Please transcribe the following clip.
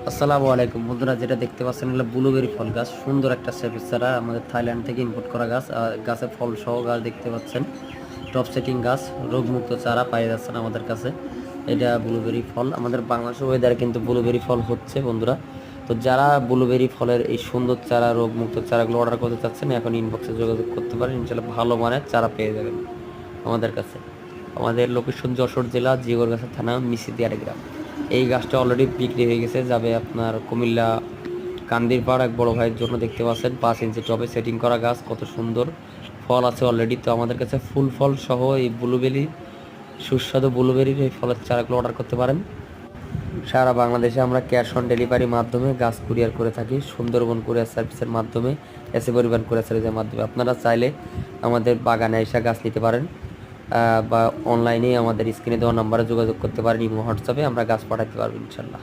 আসসালামু আলাইকুম বন্ধুরা, যেটা দেখতে পাচ্ছেন হলো ব্লুবেরি ফল গাছ। সুন্দর একটা শেপের চারা, আমাদের থাইল্যান্ড থেকে ইম্পোর্ট করা গাছ। গাছে ফল সহ গাছ দেখতে পাচ্ছেন। টপ সেটিং গাছ, রোগমুক্ত চারা পাওয়া যাচ্ছেন আমাদের কাছে। এটা ব্লুবেরি ফল, আমাদের বাংলাদেশের ওয়েদারে কিন্তু ব্লুবেরি ফল হচ্ছে বন্ধুরা। তো যারা ব্লুবেরি ফলের এই সুন্দর চারা, রোগমুক্ত চারাগুলো অর্ডার করতে চাচ্ছেন, এখন ইনবক্সে যোগাযোগ করতে পারেন। ইনশাল্লাহ ভালো মানের চারা পেয়ে যাবেন আমাদের কাছে। আমাদের লোকেশন যশোর জেলা জিগরগাছা থানা মিসিদিয়ার গ্রাম। এই গাছটা অলরেডি বিক্রি হয়ে গেছে, যাবে আপনার কুমিল্লা কান্দিরপাড় এক বড় ভাইয়ের জন্য। দেখতে পাচ্ছেন 5 ইঞ্চি টবে সেটিং করা গাছ, কত সুন্দর ফল আছে অলরেডি। তো আমাদের কাছে ফুল ফল সহ এই ব্লুবেরি, সুস্বাদু ব্লুবেরির এই ফলের চারাগুলো অর্ডার করতে পারেন। সারা বাংলাদেশে আমরা ক্যাশ অন ডেলিভারির মাধ্যমে গাছ কুরিয়ার করে থাকি। সুন্দরবন কুরিয়ার সার্ভিসের মাধ্যমে, এসে পরিবহন কুরিয়ার সার্ভিসের মাধ্যমে আপনারা চাইলে আমাদের বাগানে এসে গাছ নিতে পারেন, বা অনলাইনে আমাদের স্ক্রিনে দেওয়া নাম্বারে যোগাযোগ করতে পারেন। ইমো, হোয়াটসঅ্যাপে আমরা গাছ পাঠাতে পারবো ইনশাল্লাহ।